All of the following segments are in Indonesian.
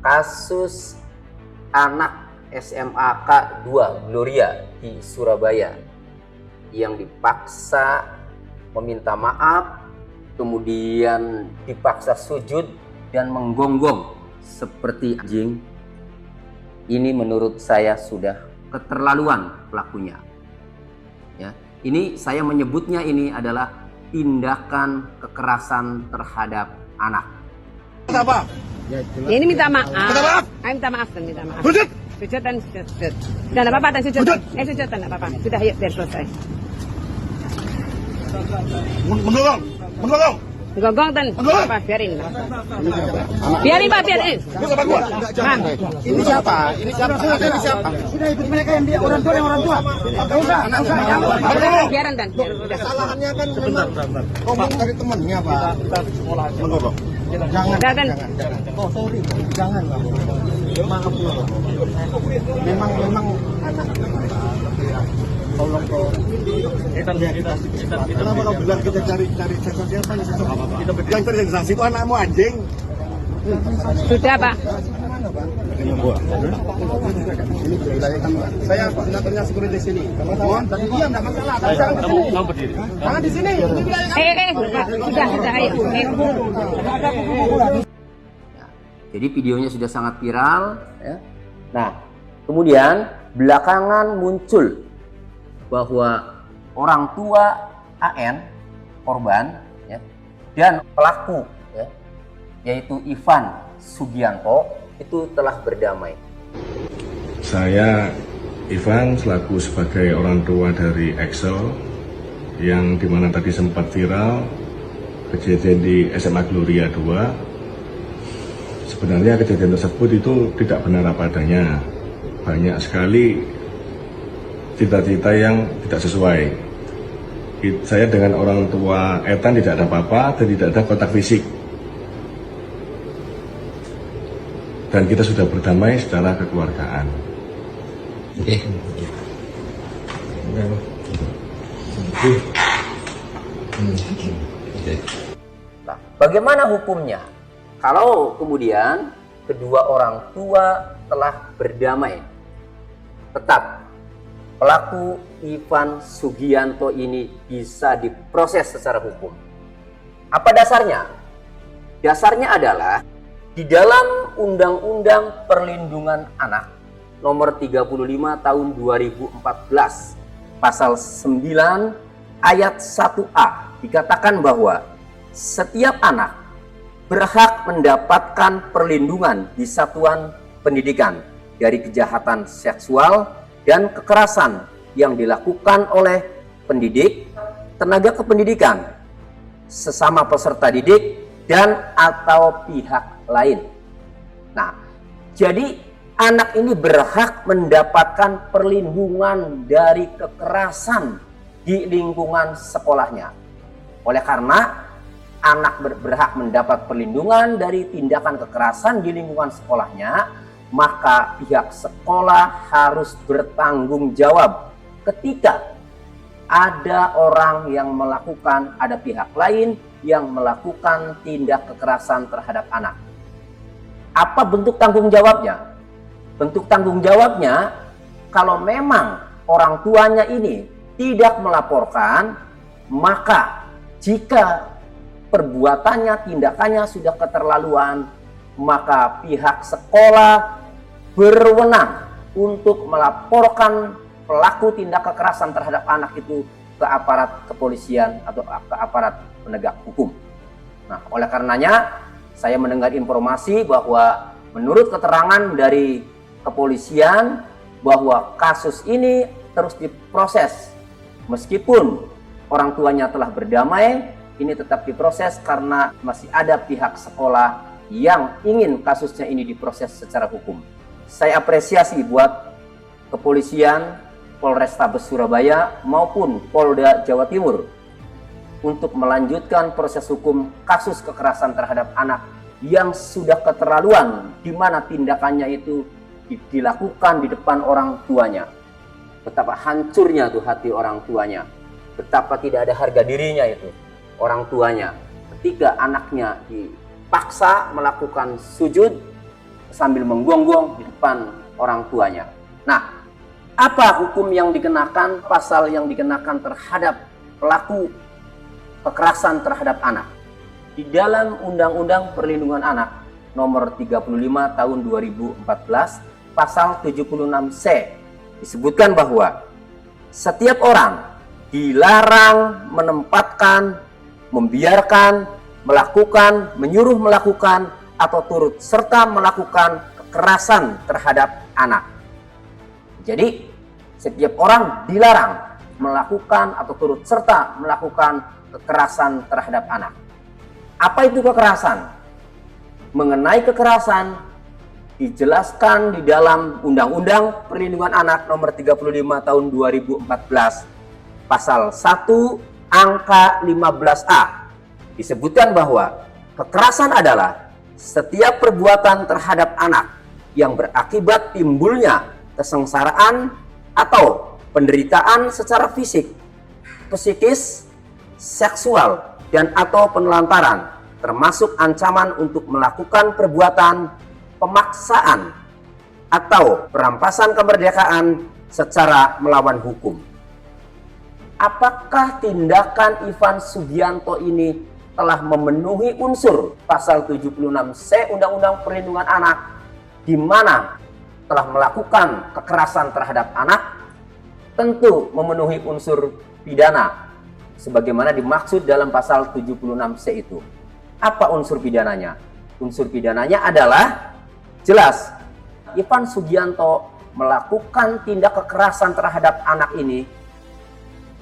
kasus anak SMAK 2 Gloria di Surabaya yang dipaksa meminta maaf, kemudian dipaksa sujud dan menggonggong seperti anjing. Ini menurut saya sudah keterlaluan pelakunya. Ya, ini saya menyebutnya ini adalah tindakan kekerasan terhadap anak. Apa? Ya, ini minta maaf. Minta maaf. Ayo minta maaf dan minta maaf. Sujud. Sujud dan sujud. Sudah enggak apa-apa dan sujud. Sujud dan enggak apa-apa. Sudah yuk biar selesai. Menggonggong. Menggonggong. Gonggong dan apa biarin. Biarin Pak, biarin. Siapa gua? Ini siapa? Ini siapa? Ini siapa? Sudah ikut mereka yang dia orang tua. Enggak usah. Biarin dan. Salahnya kan memang ngomong dari temannya, Pak. Menggonggong. Jangan. Oh, sorry. Jangan, Pak. Maaf loh. Memang anak. Tolong kita kenapa kau bilang kita cari sensor siapa ya sensor? Yang terjadi itu anakmu anjing. Sudah Pak. Ini wilayah kamu. Saya senatornya security di sini. Mohon tadi dia enggak masalah. Kamu berdiri. Jangan di sini. Ini wilayah Sudah ayo. Jadi videonya sudah sangat viral. Ya. Nah, kemudian belakangan muncul bahwa orang tua AN korban ya, dan pelaku ya, yaitu Ivan Sugianto itu telah berdamai. Saya Ivan selaku sebagai orang tua dari Excel yang dimana tadi sempat viral kejadian di SMA Gloria 2. Sebenarnya kejadian tersebut itu tidak benar apa adanya. Banyak sekali cita-cita yang tidak sesuai. Saya dengan orang tua Etan tidak ada apa-apa dan tidak ada kontak fisik. Dan kita sudah berdamai secara kekeluargaan. Nah, bagaimana hukumnya? Kalau kemudian kedua orang tua telah berdamai, tetap pelaku Ivan Sugianto ini bisa diproses secara hukum. Apa dasarnya? Dasarnya adalah di dalam Undang-Undang Perlindungan Anak nomor 35 tahun 2014 pasal 9 ayat 1A dikatakan bahwa setiap anak berhak mendapatkan perlindungan di satuan pendidikan dari kejahatan seksual dan kekerasan yang dilakukan oleh pendidik, tenaga kependidikan, sesama peserta didik, dan atau pihak lain. Nah, jadi anak ini berhak mendapatkan perlindungan dari kekerasan di lingkungan sekolahnya. Oleh karena anak berhak mendapat perlindungan dari tindakan kekerasan di lingkungan sekolahnya, maka pihak sekolah harus bertanggung jawab ketika ada orang yang melakukan, ada pihak lain yang melakukan tindak kekerasan terhadap anak. Apa bentuk tanggung jawabnya? Bentuk tanggung jawabnya, kalau memang orang tuanya ini tidak melaporkan, maka jika perbuatannya, tindakannya sudah keterlaluan, maka pihak sekolah berwenang untuk melaporkan pelaku tindak kekerasan terhadap anak itu ke aparat kepolisian atau ke aparat penegak hukum. Nah, oleh karenanya saya mendengar informasi bahwa menurut keterangan dari kepolisian bahwa kasus ini terus diproses. Meskipun orang tuanya telah berdamai, ini tetap diproses karena masih ada pihak sekolah yang ingin kasusnya ini diproses secara hukum. Saya apresiasi buat kepolisian Polrestabes Surabaya maupun Polda Jawa Timur untuk melanjutkan proses hukum kasus kekerasan terhadap anak yang sudah keterlaluan, di mana tindakannya itu dilakukan di depan orang tuanya. Betapa hancurnya tuh hati orang tuanya, betapa tidak ada harga dirinya itu orang tuanya ketika anaknya dipaksa melakukan sujud sambil menggonggong di depan orang tuanya. Nah, apa hukum yang dikenakan, pasal yang dikenakan terhadap pelaku kekerasan terhadap anak? Di dalam Undang-Undang Perlindungan Anak nomor 35 tahun 2014 pasal 76C disebutkan bahwa setiap orang dilarang menempatkan, membiarkan, melakukan, menyuruh melakukan, atau turut serta melakukan kekerasan terhadap anak. Jadi, setiap orang dilarang melakukan atau turut serta melakukan kekerasan terhadap anak. Apa itu kekerasan? Mengenai kekerasan dijelaskan di dalam Undang-Undang Perlindungan Anak nomor 35 tahun 2014 pasal 1 angka 15A disebutkan bahwa kekerasan adalah setiap perbuatan terhadap anak yang berakibat timbulnya kesengsaraan atau penderitaan secara fisik, psikis, seksual, dan atau penelantaran, termasuk ancaman untuk melakukan perbuatan pemaksaan atau perampasan kemerdekaan secara melawan hukum. Apakah tindakan Ivan Sugianto ini telah memenuhi unsur pasal 76C Undang-Undang Perlindungan Anak di mana telah melakukan kekerasan terhadap anak? Tentu memenuhi unsur pidana sebagaimana dimaksud dalam pasal 76C itu. Apa unsur pidananya? Unsur pidananya adalah jelas Ivan Sugianto melakukan tindak kekerasan terhadap anak ini,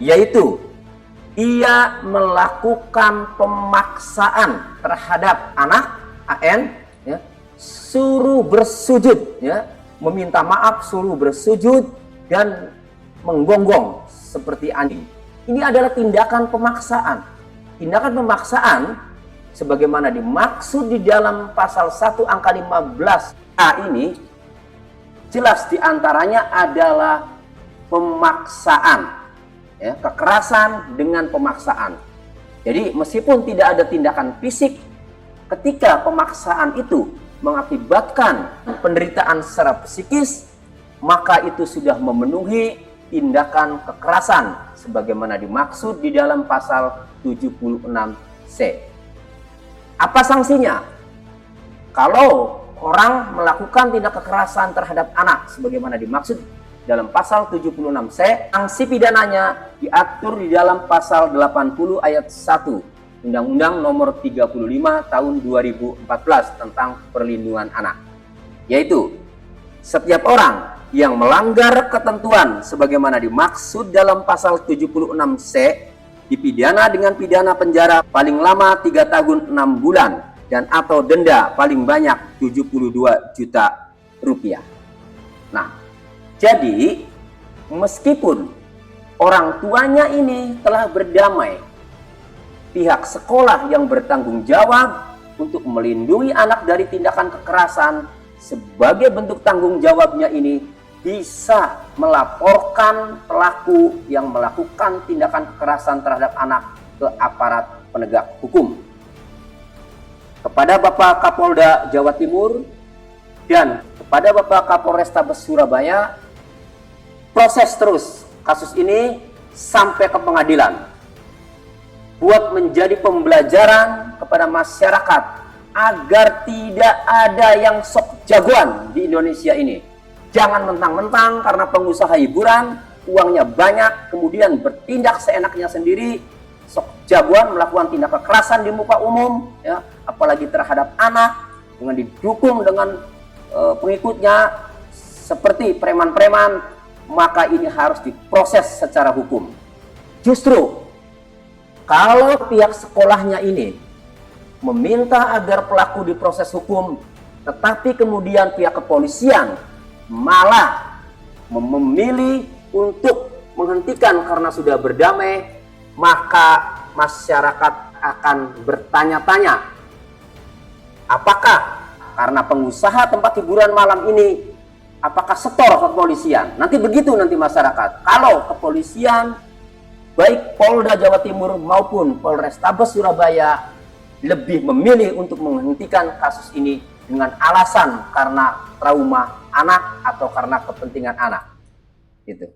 yaitu ia melakukan pemaksaan terhadap anak AN, ya, suruh bersujud, ya, meminta maaf, suruh bersujud, dan menggonggong seperti anjing. Ini adalah tindakan pemaksaan. Tindakan pemaksaan sebagaimana dimaksud di dalam pasal 1 angka 15A ini jelas diantaranya adalah pemaksaan. Ya, kekerasan dengan pemaksaan. Jadi meskipun tidak ada tindakan fisik, ketika pemaksaan itu mengakibatkan penderitaan secara psikis, maka itu sudah memenuhi tindakan kekerasan sebagaimana dimaksud di dalam pasal 76C. Apa sanksinya? Kalau orang melakukan tindak kekerasan terhadap anak sebagaimana dimaksud dalam pasal 76C, sanksi pidananya diatur di dalam pasal 80 ayat 1 Undang-Undang nomor 35 tahun 2014 tentang perlindungan anak. Yaitu, setiap orang yang melanggar ketentuan sebagaimana dimaksud dalam pasal 76C dipidana dengan pidana penjara paling lama 3 tahun 6 bulan dan atau denda paling banyak 72 juta rupiah. Nah, jadi, meskipun orang tuanya ini telah berdamai, pihak sekolah yang bertanggung jawab untuk melindungi anak dari tindakan kekerasan sebagai bentuk tanggung jawabnya ini bisa melaporkan pelaku yang melakukan tindakan kekerasan terhadap anak ke aparat penegak hukum. Kepada Bapak Kapolda Jawa Timur dan kepada Bapak Kapolrestabes Surabaya, proses terus kasus ini sampai ke pengadilan buat menjadi pembelajaran kepada masyarakat agar tidak ada yang sok jagoan di Indonesia ini. Jangan mentang-mentang karena pengusaha hiburan uangnya banyak kemudian bertindak seenaknya sendiri, sok jagoan melakukan tindak kekerasan di muka umum, ya, apalagi terhadap anak dengan didukung dengan pengikutnya seperti preman-preman. Maka ini harus diproses secara hukum. Justru kalau pihak sekolahnya ini meminta agar pelaku diproses hukum, tetapi kemudian pihak kepolisian malah memilih untuk menghentikan karena sudah berdamai, maka masyarakat akan bertanya-tanya, apakah karena pengusaha tempat hiburan malam ini apakah setor ke kepolisian? Nanti begitu nanti masyarakat. Kalau kepolisian, baik Polda Jawa Timur maupun Polrestabes Surabaya lebih memilih untuk menghentikan kasus ini, dengan alasan karena trauma anak atau karena kepentingan anak. Gitu.